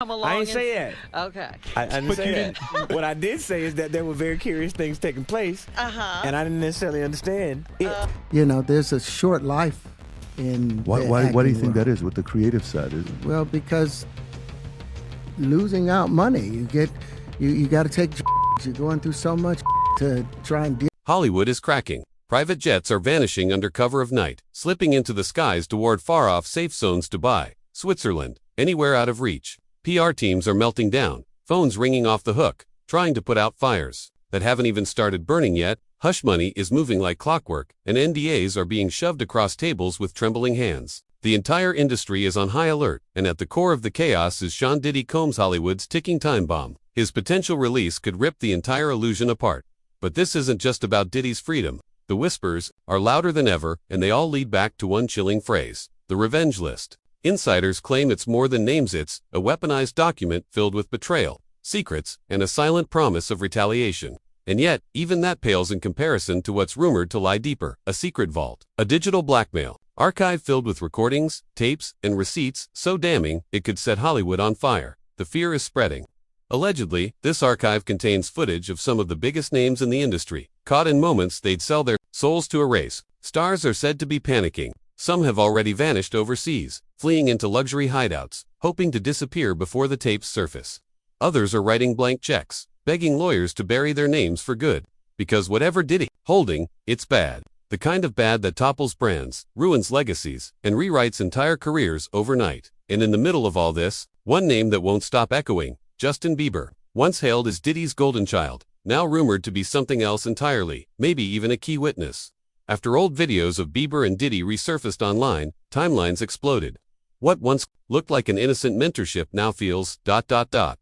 come along. I ain't say that. Okay. I didn't say that. What I did say is that there were very curious things taking place, and I didn't necessarily understand it. There's a short life in Why do you think that is with the creative side? Well, because losing out money, you got to take. You're going through so much to try and deal. Hollywood is cracking. Private jets are vanishing under cover of night, slipping into the skies toward far-off safe zones. Dubai, Switzerland, anywhere out of reach. PR teams are melting down, phones ringing off the hook, trying to put out fires that haven't even started burning yet. Hush money is moving like clockwork, and NDAs are being shoved across tables with trembling hands. The entire industry is on high alert, and at the core of the chaos is Sean Diddy Combs, Hollywood's ticking time bomb. His potential release could rip the entire illusion apart. But this isn't just about Diddy's freedom. The whispers are louder than ever, and they all lead back to one chilling phrase: the revenge list. Insiders claim it's more than names. It's a weaponized document filled with betrayal, secrets, and a silent promise of retaliation. And yet, even that pales in comparison to what's rumored to lie deeper: a secret vault, a digital blackmail archive filled with recordings, tapes, and receipts so damning it could set Hollywood on fire. The fear is spreading. Allegedly, this archive contains footage of some of the biggest names in the industry, caught in moments they'd sell their souls to erase. Stars are said to be panicking. Some have already vanished overseas, fleeing into luxury hideouts, hoping to disappear before the tapes surface. Others are writing blank checks, begging lawyers to bury their names for good. Because whatever Diddy holding, it's bad. The kind of bad that topples brands, ruins legacies, and rewrites entire careers overnight. And in the middle of all this, one name that won't stop echoing: Justin Bieber. Once hailed as Diddy's golden child, now rumored to be something else entirely, maybe even a key witness. After old videos of Bieber and Diddy resurfaced online, timelines exploded. What once looked like an innocent mentorship now feels ...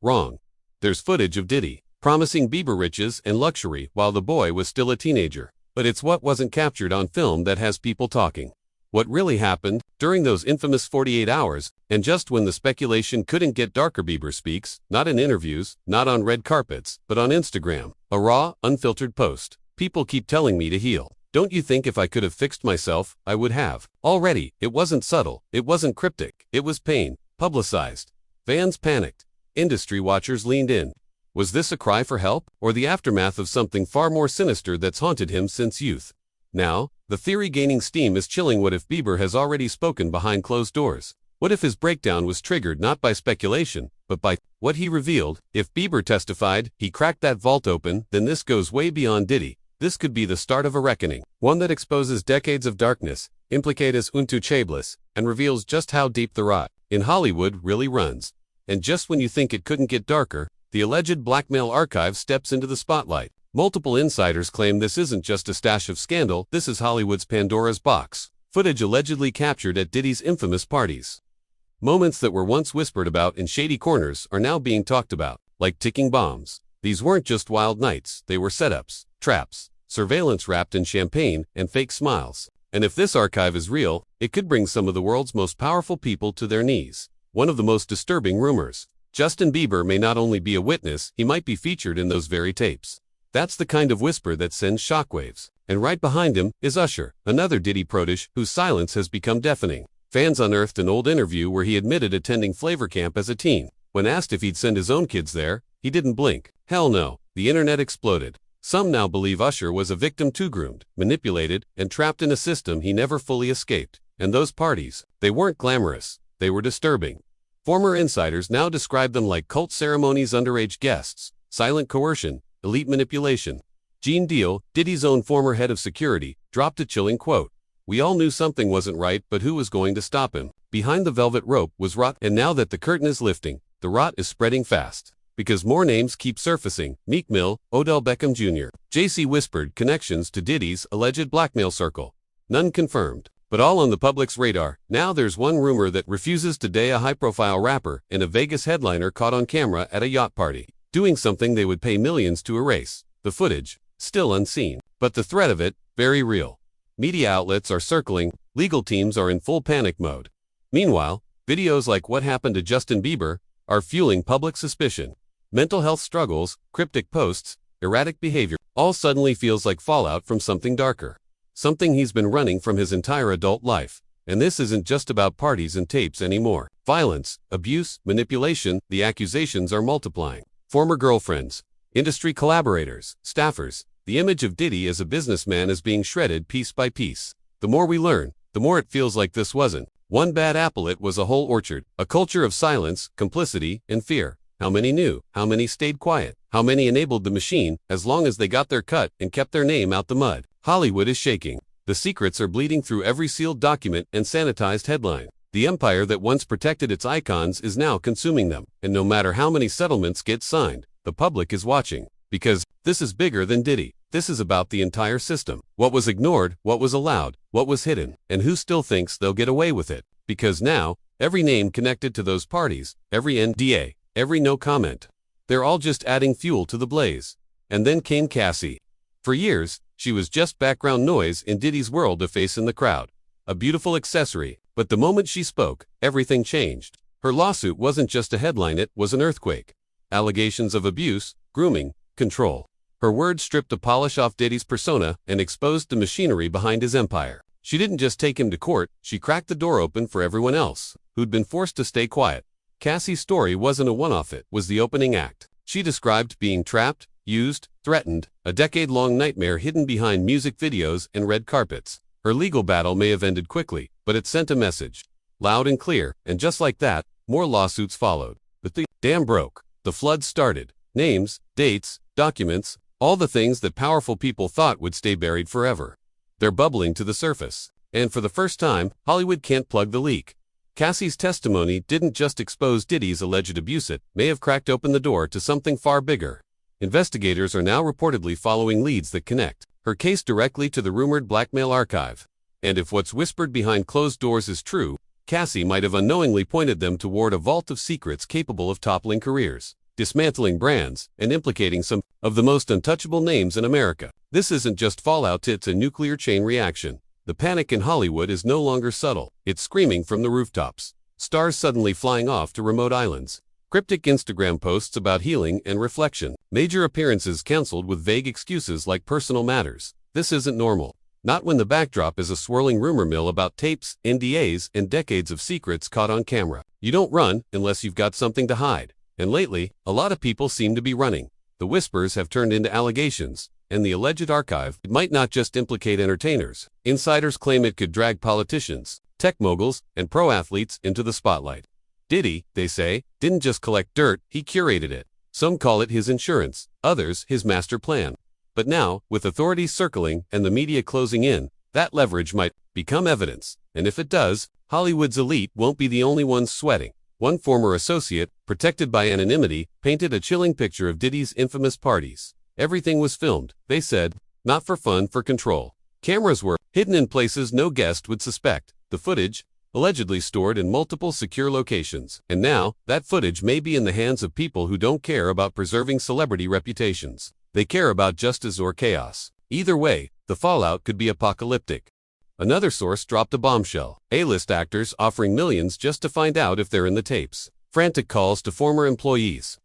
wrong. There's footage of Diddy promising Bieber riches and luxury while the boy was still a teenager. But it's what wasn't captured on film that has people talking. What really happened during those infamous 48 hours, and just when the speculation couldn't get darker. Bieber speaks, not in interviews, not on red carpets, but on Instagram. A raw, unfiltered post. People keep telling me to heal. Don't you think if I could have fixed myself, I would have? Already, it wasn't subtle, it wasn't cryptic, it was pain, publicized. Fans panicked. Industry watchers leaned in. Was this a cry for help, or the aftermath of something far more sinister that's haunted him since youth? Now, the theory gaining steam is chilling. What if Bieber has already spoken behind closed doors? What if his breakdown was triggered not by speculation, but by what he revealed? If Bieber testified he cracked that vault open, then this goes way beyond Diddy. This could be the start of a reckoning, one that exposes decades of darkness, implicates untouchables, and reveals just how deep the rot in Hollywood really runs. And just when you think it couldn't get darker, the alleged blackmail archive steps into the spotlight. Multiple insiders claim this isn't just a stash of scandal, this is Hollywood's Pandora's box. Footage allegedly captured at Diddy's infamous parties. Moments that were once whispered about in shady corners are now being talked about, like ticking bombs. These weren't just wild nights, they were setups, traps, surveillance wrapped in champagne, and fake smiles. And if this archive is real, it could bring some of the world's most powerful people to their knees. One of the most disturbing rumors: Justin Bieber may not only be a witness, he might be featured in those very tapes. That's the kind of whisper that sends shockwaves. And right behind him is Usher, another Diddy protege whose silence has become deafening. Fans unearthed an old interview where he admitted attending flavor camp as a teen. When asked if he'd send his own kids there, he didn't blink. Hell no. The internet exploded. Some now believe Usher was a victim too, groomed, manipulated, and trapped in a system he never fully escaped. And those parties, they weren't glamorous. They were disturbing. Former insiders now describe them like cult ceremonies, underage guests, silent coercion, elite manipulation. Gene Deal, Diddy's own former head of security, dropped a chilling quote: "We all knew something wasn't right, but who was going to stop him?" Behind the velvet rope was rot, and now that the curtain is lifting, the rot is spreading fast. Because more names keep surfacing: Meek Mill, Odell Beckham Jr., Jay-Z whispered connections to Diddy's alleged blackmail circle. None confirmed, but all on the public's radar. Now there's one rumor that refuses to date: a high-profile rapper and a Vegas headliner caught on camera at a yacht party, doing something they would pay millions to erase. The footage, still unseen, but the threat of it, very real. Media outlets are circling, legal teams are in full panic mode. Meanwhile, videos like what happened to Justin Bieber are fueling public suspicion. Mental health struggles, cryptic posts, erratic behavior, all suddenly feels like fallout from something darker. Something he's been running from his entire adult life. And this isn't just about parties and tapes anymore. Violence, abuse, manipulation, the accusations are multiplying. Former girlfriends, industry collaborators, staffers, the image of Diddy as a businessman is being shredded piece by piece. The more we learn, the more it feels like this wasn't one bad apple, it was a whole orchard, a culture of silence, complicity, and fear. How many knew? How many stayed quiet? How many enabled the machine as long as they got their cut and kept their name out the mud? Hollywood is shaking. The secrets are bleeding through every sealed document and sanitized headline. The empire that once protected its icons is now consuming them. And no matter how many settlements get signed, the public is watching. Because this is bigger than Diddy. This is about the entire system. What was ignored, what was allowed, what was hidden, and who still thinks they'll get away with it. Because now, every name connected to those parties, every NDA, every no comment, they're all just adding fuel to the blaze. And then came Cassie. For years, she was just background noise in Diddy's world, a face in the crowd. A beautiful accessory. But the moment she spoke, everything changed. Her lawsuit wasn't just a headline, it was an earthquake. Allegations of abuse, grooming, control. Her words stripped the polish off Diddy's persona and exposed the machinery behind his empire. She didn't just take him to court, she cracked the door open for everyone else, who'd been forced to stay quiet. Cassie's story wasn't a one-off, it was the opening act. She described being trapped, used, threatened, a decade-long nightmare hidden behind music videos and red carpets. Her legal battle may have ended quickly, but it sent a message. Loud and clear, and just like that, more lawsuits followed. But the dam broke. The flood started. Names, dates, documents, all the things that powerful people thought would stay buried forever. They're bubbling to the surface. And for the first time, Hollywood can't plug the leak. Cassie's testimony didn't just expose Diddy's alleged abuse, it may have cracked open the door to something far bigger. Investigators are now reportedly following leads that connect her case directly to the rumored blackmail archive. And if what's whispered behind closed doors is true, Cassie might have unknowingly pointed them toward a vault of secrets capable of toppling careers, dismantling brands, and implicating some of the most untouchable names in America. This isn't just fallout, it's a nuclear chain reaction. The panic in Hollywood is no longer subtle, it's screaming from the rooftops. Stars suddenly flying off to remote islands. Cryptic Instagram posts about healing and reflection. Major appearances canceled with vague excuses like personal matters. This isn't normal. Not when the backdrop is a swirling rumor mill about tapes, NDAs, and decades of secrets caught on camera. You don't run unless you've got something to hide. And lately, a lot of people seem to be running. The whispers have turned into allegations, and the alleged archive might not just implicate entertainers. Insiders claim it could drag politicians, tech moguls, and pro athletes into the spotlight. Diddy, they say, didn't just collect dirt, he curated it. Some call it his insurance, others his master plan. But now, with authorities circling and the media closing in, that leverage might become evidence. And if it does, Hollywood's elite won't be the only ones sweating. One former associate, protected by anonymity, painted a chilling picture of Diddy's infamous parties. Everything was filmed, they said, not for fun, for control. Cameras were hidden in places no guest would suspect. The footage, allegedly stored in multiple secure locations. And now, that footage may be in the hands of people who don't care about preserving celebrity reputations. They care about justice or chaos. Either way, the fallout could be apocalyptic. Another source dropped a bombshell. A-list actors offering millions just to find out if they're in the tapes. Frantic calls to former employees.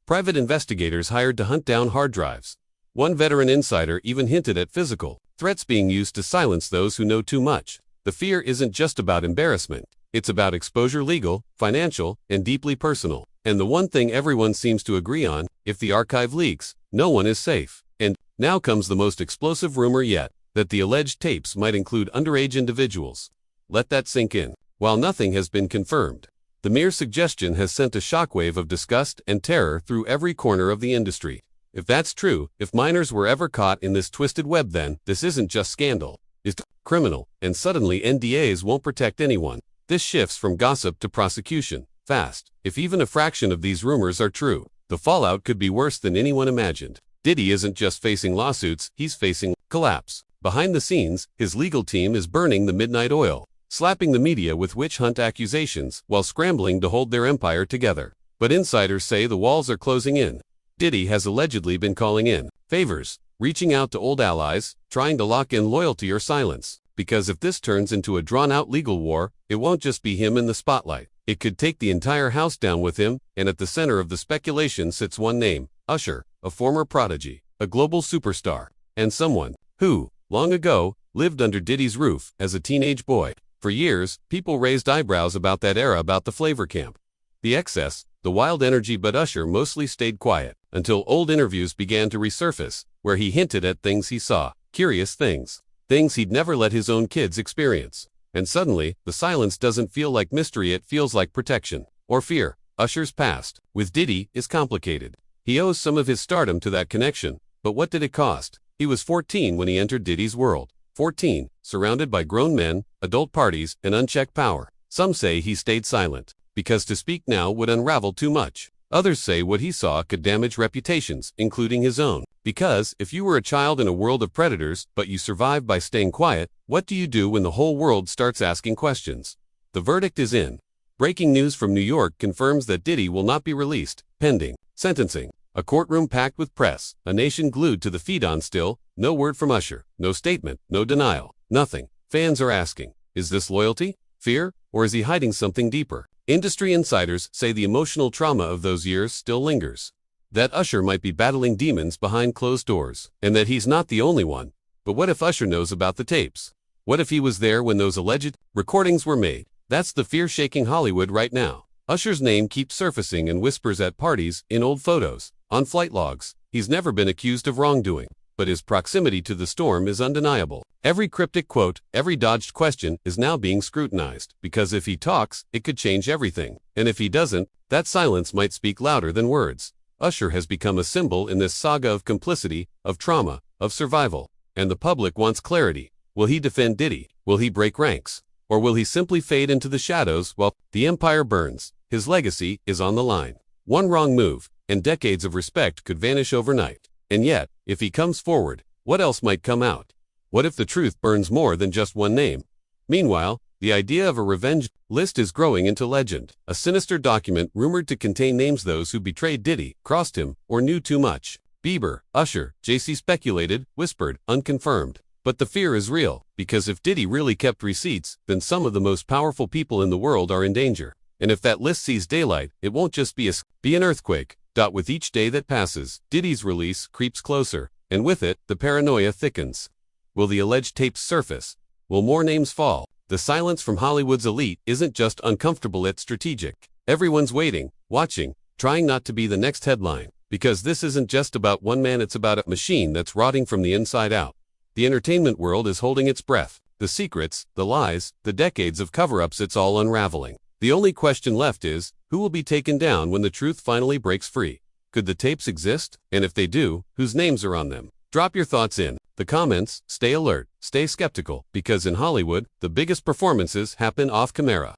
Private investigators hired to hunt down hard drives. One veteran insider even hinted at physical threats being used to silence those who know too much. The fear isn't just about embarrassment. It's about exposure, legal, financial, and deeply personal. And the one thing everyone seems to agree on, if the archive leaks, no one is safe. And now comes the most explosive rumor yet, that the alleged tapes might include underage individuals. Let that sink in. While nothing has been confirmed, the mere suggestion has sent a shockwave of disgust and terror through every corner of the industry. If that's true, if minors were ever caught in this twisted web, then this isn't just scandal. It's criminal, and suddenly NDAs won't protect anyone. This shifts from gossip to prosecution, fast. If even a fraction of these rumors are true, the fallout could be worse than anyone imagined. Diddy isn't just facing lawsuits, he's facing collapse. Behind the scenes, his legal team is burning the midnight oil, slapping the media with witch hunt accusations while scrambling to hold their empire together. But insiders say the walls are closing in. Diddy has allegedly been calling in favors, reaching out to old allies, trying to lock in loyalty or silence. Because if this turns into a drawn-out legal war, it won't just be him in the spotlight. It could take the entire house down with him, and at the center of the speculation sits one name, Usher, a former prodigy, a global superstar, and someone who, long ago, lived under Diddy's roof as a teenage boy. For years, people raised eyebrows about that era about the flavor camp. The excess, the wild energy, but Usher mostly stayed quiet, until old interviews began to resurface, where he hinted at things he saw, curious things he'd never let his own kids experience. And suddenly, the silence doesn't feel like mystery, it feels like protection. Or fear. Usher's past, with Diddy, is complicated. He owes some of his stardom to that connection, but what did it cost? He was 14 when he entered Diddy's world. 14, surrounded by grown men, adult parties, and unchecked power. Some say he stayed silent, because to speak now would unravel too much. Others say what he saw could damage reputations, including his own. Because, if you were a child in a world of predators, but you survived by staying quiet, what do you do when the whole world starts asking questions? The verdict is in. Breaking news from New York confirms that Diddy will not be released, pending sentencing. A courtroom packed with press, a nation glued to the feed on still, no word from Usher, no statement, no denial, nothing. Fans are asking, is this loyalty, fear, or is he hiding something deeper? Industry insiders say the emotional trauma of those years still lingers. That Usher might be battling demons behind closed doors, and that he's not the only one. But what if Usher knows about the tapes? What if he was there when those alleged recordings were made? That's the fear shaking Hollywood right now. Usher's name keeps surfacing in whispers at parties, in old photos, on flight logs. He's never been accused of wrongdoing, but his proximity to the storm is undeniable. Every cryptic quote, every dodged question is now being scrutinized, because if he talks, it could change everything. And if he doesn't, that silence might speak louder than words. Usher has become a symbol in this saga of complicity, of trauma, of survival. And the public wants clarity. Will he defend Diddy? Will he break ranks? Or will he simply fade into the shadows while the empire burns? His legacy is on the line. One wrong move, and decades of respect could vanish overnight. And yet, if he comes forward, what else might come out? What if the truth burns more than just one name? Meanwhile, the idea of a revenge list is growing into legend. A sinister document rumored to contain names those who betrayed Diddy, crossed him, or knew too much. Bieber, Usher, Jay-Z speculated, whispered, unconfirmed. But the fear is real, because if Diddy really kept receipts, then some of the most powerful people in the world are in danger. And if that list sees daylight, it won't just be an earthquake. With each day that passes, Diddy's release creeps closer, and with it, the paranoia thickens. Will the alleged tapes surface? Will more names fall? The silence from Hollywood's elite isn't just uncomfortable, it's strategic. Everyone's waiting, watching, trying not to be the next headline. Because this isn't just about one man, it's about a machine that's rotting from the inside out. The entertainment world is holding its breath. The secrets, the lies, the decades of cover-ups, it's all unraveling. The only question left is, who will be taken down when the truth finally breaks free? Could the tapes exist? And if they do, whose names are on them? Drop your thoughts in the comments. Stay alert, stay skeptical, because in Hollywood, the biggest performances happen off camera.